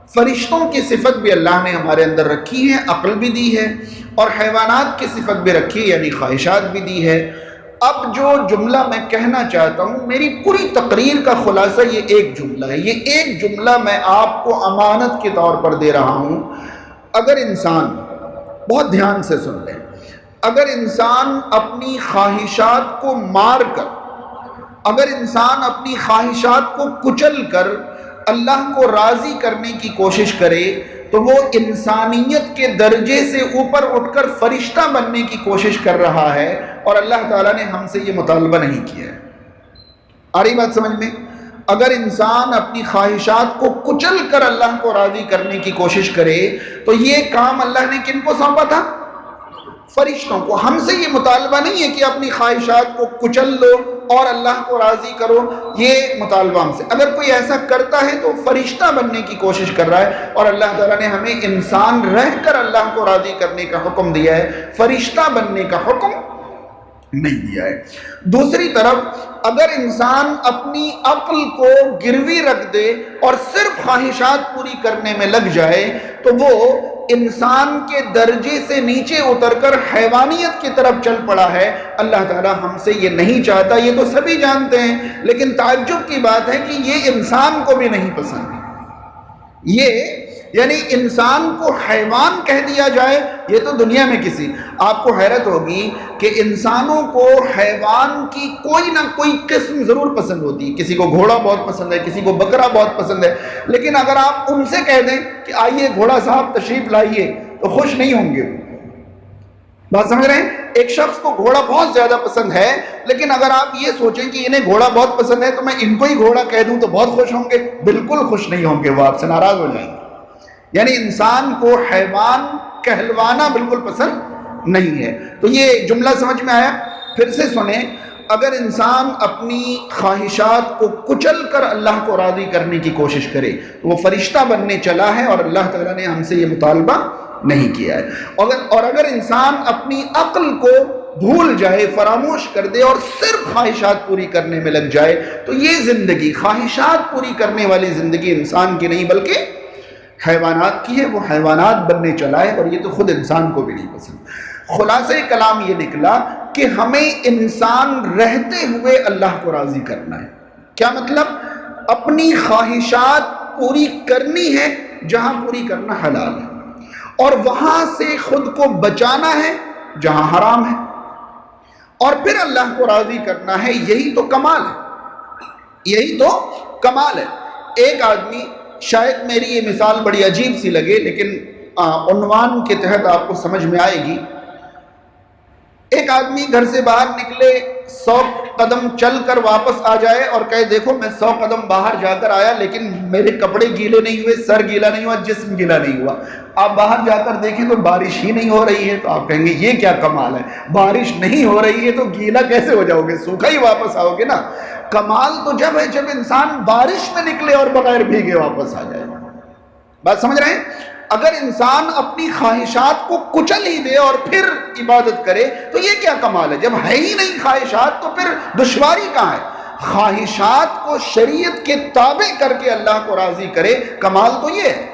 فرشتوں کی صفت بھی اللہ نے ہمارے اندر رکھی ہے، عقل بھی دی ہے، اور حیوانات کی صفت بھی رکھی ہے، یعنی خواہشات بھی دی ہے۔ اب جو جملہ میں کہنا چاہتا ہوں، میری پوری تقریر کا خلاصہ یہ ایک جملہ ہے، یہ ایک جملہ میں آپ کو امانت کے طور پر دے رہا ہوں۔ اگر انسان، بہت دھیان سے سن لیں، اگر انسان اپنی خواہشات کو مار کر، اگر انسان اپنی خواہشات کو کچل کر اللہ کو راضی کرنے کی کوشش کرے تو وہ انسانیت کے درجے سے اوپر اٹھ کر فرشتہ بننے کی کوشش کر رہا ہے، اور اللہ تعالیٰ نے ہم سے یہ مطالبہ نہیں کیا ہے۔ آ رہی بات سمجھ میں؟ اگر انسان اپنی خواہشات کو کچل کر اللہ کو راضی کرنے کی کوشش کرے تو یہ کام اللہ نے کن کو سونپا تھا؟ فرشتوں کو۔ ہم سے یہ مطالبہ نہیں ہے کہ اپنی خواہشات کو کچل لو اور اللہ کو راضی کرو، یہ مطالبہ ہم سے۔ اگر کوئی ایسا کرتا ہے تو فرشتہ بننے کی کوشش کر رہا ہے، اور اللہ تعالیٰ نے ہمیں انسان رہ کر اللہ کو راضی کرنے کا حکم دیا ہے، فرشتہ بننے کا حکم نہیں دیا ہے۔ دوسری طرف اگر انسان اپنی عقل کو گروی رکھ دے اور صرف خواہشات پوری کرنے میں لگ جائے تو وہ انسان کے درجے سے نیچے اتر کر حیوانیت کی طرف چل پڑا ہے۔ اللہ تعالیٰ ہم سے یہ نہیں چاہتا، یہ تو سبھی جانتے ہیں، لیکن تعجب کی بات ہے کہ یہ انسان کو بھی نہیں پسند۔ یہ یعنی انسان کو حیوان کہہ دیا جائے، یہ تو دنیا میں کسی، آپ کو حیرت ہوگی کہ انسانوں کو حیوان کی کوئی نہ کوئی قسم ضرور پسند ہوتی ہے۔ کسی کو گھوڑا بہت پسند ہے، کسی کو بکرا بہت پسند ہے، لیکن اگر آپ ان سے کہہ دیں کہ آئیے گھوڑا صاحب تشریف لائیے تو خوش نہیں ہوں گے۔ بات سمجھ رہے ہیں؟ ایک شخص کو گھوڑا بہت زیادہ پسند ہے، لیکن اگر آپ یہ سوچیں کہ انہیں گھوڑا بہت پسند ہے تو میں ان کو ہی گھوڑا کہہ دوں تو بہت خوش ہوں گے، بالکل خوش نہیں ہوں گے، وہ آپ سے ناراض ہو جائیں گے۔ یعنی انسان کو حیوان کہلوانا بالکل پسند نہیں ہے۔ تو یہ جملہ سمجھ میں آیا؟ پھر سے سنیں، اگر انسان اپنی خواہشات کو کچل کر اللہ کو راضی کرنے کی کوشش کرے تو وہ فرشتہ بننے چلا ہے، اور اللہ تعالیٰ نے ہم سے یہ مطالبہ نہیں کیا ہے۔ اور اگر انسان اپنی عقل کو بھول جائے، فراموش کر دے اور صرف خواہشات پوری کرنے میں لگ جائے تو یہ زندگی، خواہشات پوری کرنے والی زندگی انسان کی نہیں بلکہ حیوانات کی ہے۔ وہ حیوانات بننے چلا ہے، اور یہ تو خود انسان کو بھی نہیں پسند۔ خلاصہ کلام یہ نکلا کہ ہمیں انسان رہتے ہوئے اللہ کو راضی کرنا ہے۔ کیا مطلب؟ اپنی خواہشات پوری کرنی ہے جہاں پوری کرنا حلال ہے، اور وہاں سے خود کو بچانا ہے جہاں حرام ہے، اور پھر اللہ کو راضی کرنا ہے۔ یہی تو کمال ہے، یہی تو کمال ہے۔ ایک آدمی، شاید میری یہ مثال بڑی عجیب سی لگے لیکن عنوان کے تحت آپ کو سمجھ میں آئے گی۔ ایک آدمی گھر سے باہر نکلے، 100 قدم چل کر واپس آ جائے اور کہے دیکھو میں 100 قدم باہر جا کر آیا لیکن میرے کپڑے گیلے نہیں ہوئے، سر گیلا نہیں ہوا، جسم گیلا نہیں ہوا۔ آپ باہر جا کر دیکھیں تو بارش ہی نہیں ہو رہی ہے، تو آپ کہیں گے یہ کیا کمال ہے، بارش نہیں ہو رہی ہے تو گیلا کیسے ہو جاؤ گے، سوکھا ہی واپس آؤ گے نا۔ کمال تو جب ہے جب انسان بارش میں نکلے اور بغیر بھیگے واپس آ جائے۔ بات سمجھ رہے ہیں؟ اگر انسان اپنی خواہشات کو کچل ہی دے اور پھر عبادت کرے تو یہ کیا کمال ہے؟ جب ہے ہی نہیں خواہشات تو پھر دشواری کہاں ہے؟ خواہشات کو شریعت کے تابع کر کے اللہ کو راضی کرے، کمال تو یہ ہے،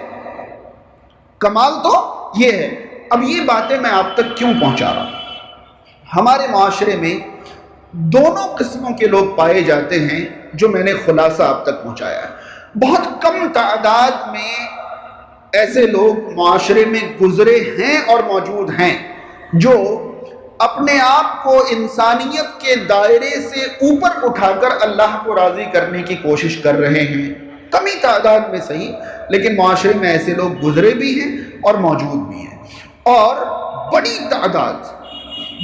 کمال تو یہ ہے۔ اب یہ باتیں میں آپ تک کیوں پہنچا رہا ہوں؟ ہمارے معاشرے میں دونوں قسموں کے لوگ پائے جاتے ہیں جو میں نے خلاصہ آپ تک پہنچایا ہے۔ بہت کم تعداد میں ایسے لوگ معاشرے میں گزرے ہیں اور موجود ہیں جو اپنے آپ کو انسانیت کے دائرے سے اوپر اٹھا کر اللہ کو راضی کرنے کی کوشش کر رہے ہیں۔ کمی تعداد میں صحیح، لیکن معاشرے میں ایسے لوگ گزرے بھی ہیں اور موجود بھی ہیں، اور بڑی تعداد،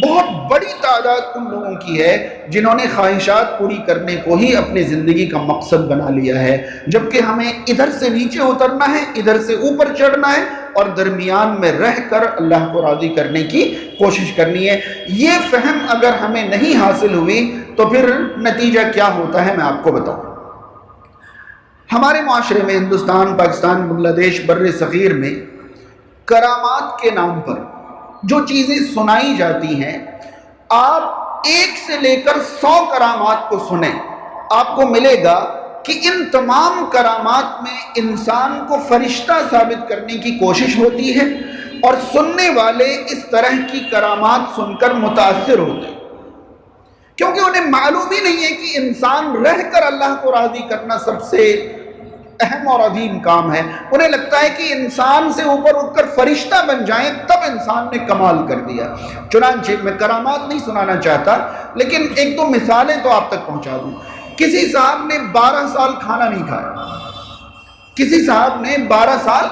بہت بڑی تعداد ان لوگوں کی ہے جنہوں نے خواہشات پوری کرنے کو ہی اپنی زندگی کا مقصد بنا لیا ہے، جبکہ ہمیں ادھر سے نیچے اترنا ہے، ادھر سے اوپر چڑھنا ہے، اور درمیان میں رہ کر اللہ کو راضی کرنے کی کوشش کرنی ہے۔ یہ فہم اگر ہمیں نہیں حاصل ہوئی تو پھر نتیجہ کیا ہوتا ہے میں آپ کو بتاؤں۔ ہمارے معاشرے میں، ہندوستان، پاکستان، بنگلہ دیش، بر صغیر میں کرامات کے نام پر جو چیزیں سنائی جاتی ہیں، آپ 1 سے لے کر 100 کرامات کو سنیں، آپ کو ملے گا کہ ان تمام کرامات میں انسان کو فرشتہ ثابت کرنے کی کوشش ہوتی ہے، اور سننے والے اس طرح کی کرامات سن کر متاثر ہوتے ہیں، کیونکہ انہیں معلوم ہی نہیں ہے کہ انسان رہ کر اللہ کو راضی کرنا سب سے اہم اور عظیم کام ہے۔ انہیں لگتا ہے کہ انسان سے اوپر اٹھ کر فرشتہ بن جائیں تب انسان نے کمال کر دیا۔ چنانچہ میں کرامات نہیں سنانا چاہتا، لیکن ایک دو مثالیں تو آپ تک پہنچا دوں۔ کسی صاحب نے 12 سال کھانا نہیں کھایا، کسی صاحب نے 12 سال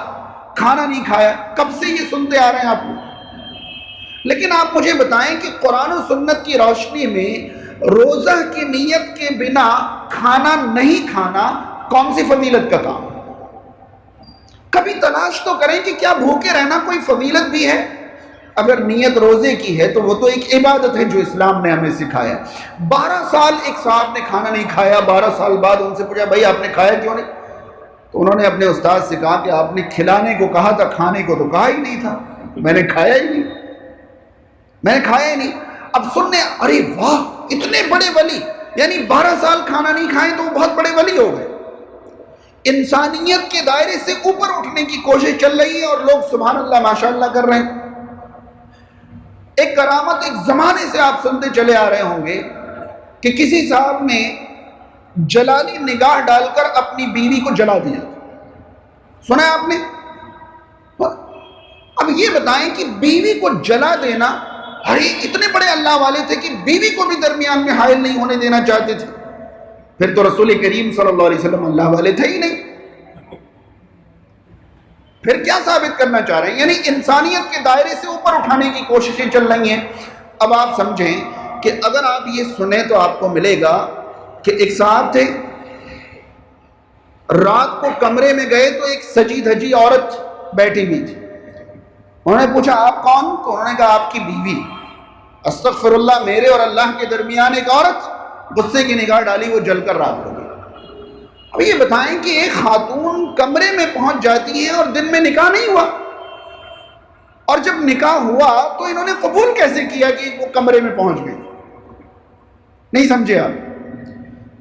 کھانا نہیں کھایا، کب سے یہ سنتے آ رہے ہیں آپ لوگ، لیکن آپ مجھے بتائیں کہ قرآن و سنت کی روشنی میں روزہ کی نیت کے بنا کھانا نہیں کھانا کون سی فضیلت کا کام؟ کبھی تلاش تو کریں کہ کیا بھوکے رہنا کوئی فضیلت بھی ہے؟ اگر نیت روزے کی ہے تو وہ تو ایک عبادت ہے جو اسلام نے ہمیں سکھایا۔ 12 سال ایک صاحب نے کھانا نہیں کھایا، 12 سال بعد ان سے پوچھا بھائی آپ نے کھایا کیوں نہیں؟ تو انہوں نے اپنے استاد سے کہا کہ آپ نے کھلانے کو کہا تھا، کھانے کو تو کہا ہی نہیں تھا، میں نے کھایا ہی نہیں، میں نے کھایا ہی نہیں۔ اب سننے ارے واہ اتنے بڑے ولی، یعنی 12 سال کھانا نہیں کھائیں تو وہ بہت بڑے ولی ہو گئے۔ انسانیت کے دائرے سے اوپر اٹھنے کی کوشش چل رہی ہے اور لوگ سبحان اللہ ماشاءاللہ کر رہے ہیں۔ ایک کرامت ایک زمانے سے آپ سنتے چلے آ رہے ہوں گے کہ کسی صاحب نے جلالی نگاہ ڈال کر اپنی بیوی کو جلا دیا، سنا ہے آپ نے؟ اب یہ بتائیں کہ بیوی کو جلا دینا، ارے اتنے بڑے اللہ والے تھے کہ بیوی کو بھی درمیان میں حائل نہیں ہونے دینا چاہتے تھے، پھر تو رسول کریم صلی اللہ علیہ وسلم اللہ والے تھے ہی نہیں، پھر کیا ثابت کرنا چاہ رہے ہیں؟ یعنی انسانیت کے دائرے سے اوپر اٹھانے کی کوششیں چل رہی ہیں۔ اب آپ سمجھیں کہ اگر آپ یہ سنیں تو آپ کو ملے گا کہ ایک صاحب تھے، رات کو کمرے میں گئے تو ایک سجی دھجی عورت بیٹھی ہوئی تھی، انہوں نے پوچھا آپ کون؟ تو انہوں نے کہا آپ کی بیوی۔ استغفر اللہ، میرے اور اللہ کے درمیان ایک عورت، غصے کی نگاہ ڈالی، وہ جل کر راکھ ہو گئی۔ اب یہ بتائیں کہ ایک خاتون کمرے میں پہنچ جاتی ہے اور دن میں نکاح نہیں ہوا، اور جب نکاح ہوا تو انہوں نے قبول کیسے کیا کہ وہ کمرے میں پہنچ گئی؟ نہیں سمجھے آپ؟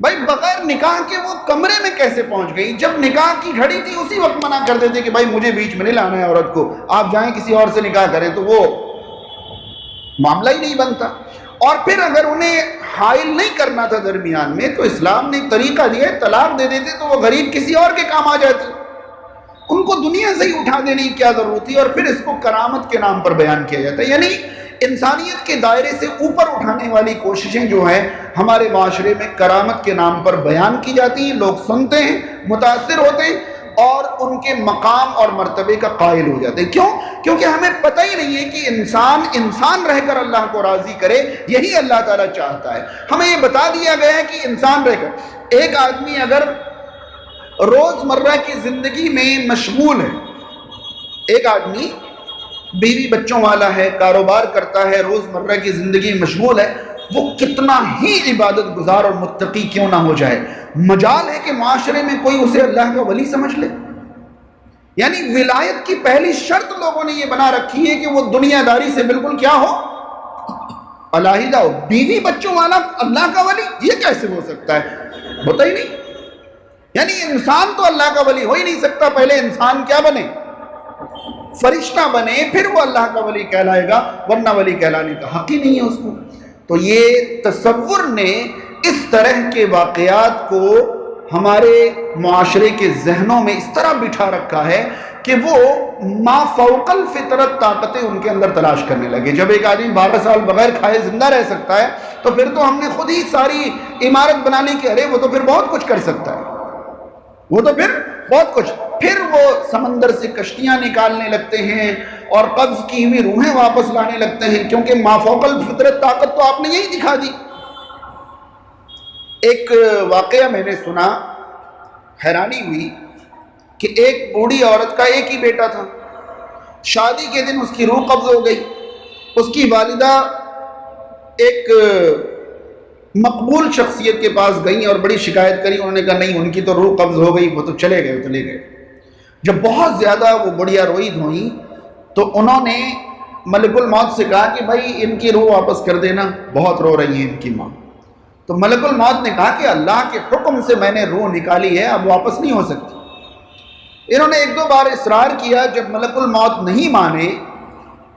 بھائی بغیر نکاح کے وہ کمرے میں کیسے پہنچ گئی؟ جب نکاح کی گھڑی تھی اسی وقت منع کر دیتے کہ بھائی مجھے بیچ میں نہیں لانا ہے عورت کو، آپ جائیں کسی اور سے نکاح کریں، تو وہ معاملہ ہی نہیں بنتا۔ اور پھر اگر انہیں حائل نہیں کرنا تھا درمیان میں تو اسلام نے ایک طریقہ دیا ہے، طلاق دے دیتے تو وہ غریب کسی اور کے کام آ جاتی، ان کو دنیا سے ہی اٹھا دینے کی کیا ضرورت تھی؟ اور پھر اس کو کرامت کے نام پر بیان کیا جاتا ہے۔ یعنی انسانیت کے دائرے سے اوپر اٹھانے والی کوششیں جو ہیں ہمارے معاشرے میں کرامت کے نام پر بیان کی جاتی ہیں، لوگ سنتے ہیں، متاثر ہوتے ہیں اور ان کے مقام اور مرتبے کا قائل ہو جاتے ہیں۔ کیوں؟ کیونکہ ہمیں پتہ ہی نہیں ہے کہ انسان رہ کر اللہ کو راضی کرے، یہی اللہ تعالیٰ چاہتا ہے۔ ہمیں یہ بتا دیا گیا ہے کہ انسان رہ کر، ایک آدمی اگر روزمرہ کی زندگی میں مشغول ہے، ایک آدمی بیوی بچوں والا ہے، کاروبار کرتا ہے، روزمرہ کی زندگی میں مشغول ہے، وہ کتنا ہی عبادت گزار اور متقی کیوں نہ ہو جائے، مجال ہے کہ معاشرے میں کوئی اسے اللہ کا ولی سمجھ لے۔ یعنی ولایت کی پہلی شرط لوگوں نے یہ بنا رکھی ہے کہ وہ دنیا داری سے بالکل کیا ہو، علیحدہ ہو۔ بیوی بچوں والا اللہ کا ولی، یہ کیسے ہو سکتا ہے؟ ہوتا ہی نہیں۔ یعنی انسان تو اللہ کا ولی ہو ہی نہیں سکتا، پہلے انسان کیا بنے؟ فرشتہ بنے، پھر وہ اللہ کا ولی کہلائے گا، ورنہ ولی کہلانے کا حق ہی نہیں ہے اس کو۔ تو یہ تصور نے اس طرح کے واقعات کو ہمارے معاشرے کے ذہنوں میں اس طرح بٹھا رکھا ہے کہ وہ ما فوق الفطرت طاقتیں ان کے اندر تلاش کرنے لگے۔ جب ایک آدمی 12 سال بغیر کھائے زندہ رہ سکتا ہے تو پھر تو ہم نے خود ہی ساری عمارت بنانے کی، ارے وہ تو پھر بہت کچھ کر سکتا ہے، وہ تو پھر بہت کچھ۔ پھر وہ سمندر سے کشتیاں نکالنے لگتے ہیں اور قبض کی ہوئی روحیں واپس لانے لگتے ہیں، کیونکہ ما فوق الفطرت طاقت تو آپ نے یہی دکھا دی۔ ایک واقعہ میں نے سنا، حیرانی ہوئی کہ ایک بوڑھی عورت کا ایک ہی بیٹا تھا، شادی کے دن اس کی روح قبض ہو گئی۔ اس کی والدہ ایک مقبول شخصیت کے پاس گئیں اور بڑی شکایت کری، انہوں نے کہا نہیں ان کی تو روح قبض ہو گئی، وہ تو چلے گئے۔ جب بہت زیادہ وہ بڑھیا روئی دھوئیں تو انہوں نے ملک الموت سے کہا کہ بھائی ان کی روح واپس کر دینا، بہت رو رہی ہیں ان کی ماں۔ تو ملک الموت نے کہا کہ اللہ کے حکم سے میں نے روح نکالی ہے، اب واپس نہیں ہو سکتی۔ انہوں نے ایک دو بار اصرار کیا، جب ملک الموت نہیں مانے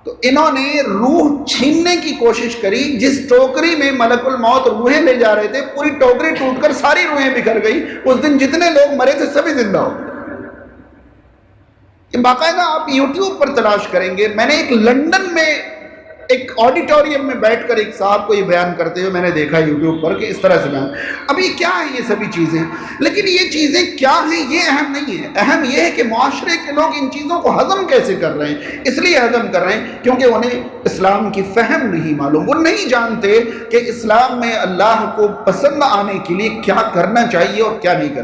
تو انہوں نے روح چھیننے کی کوشش کری۔ جس ٹوکری میں ملک الموت روحیں لے جا رہے تھے، پوری ٹوکری ٹوٹ کر ساری روحیں بکھر گئی۔ اس دن جتنے لوگ مرے تھے سبھی زندہ ہو گئے۔ باقاعدہ آپ یوٹیوب پر تلاش کریں گے، میں نے ایک لندن میں ایک آڈیٹوریم میں بیٹھ کر ایک صاحب کو یہ بیان کرتے ہوئے میں نے دیکھا یوٹیوب پر کہ اس طرح سے بیان۔ اب یہ کیا ہے یہ سبھی چیزیں، لیکن یہ چیزیں کیا ہیں یہ اہم نہیں ہے، اہم یہ ہے کہ معاشرے کے لوگ ان چیزوں کو ہضم کیسے کر رہے ہیں۔ اس لیے ہضم کر رہے ہیں کیونکہ انہیں اسلام کی فہم نہیں معلوم، وہ نہیں جانتے کہ اسلام میں اللہ کو پسند آنے کے لیے کیا کرنا چاہیے اور کیا نہیں کرنا۔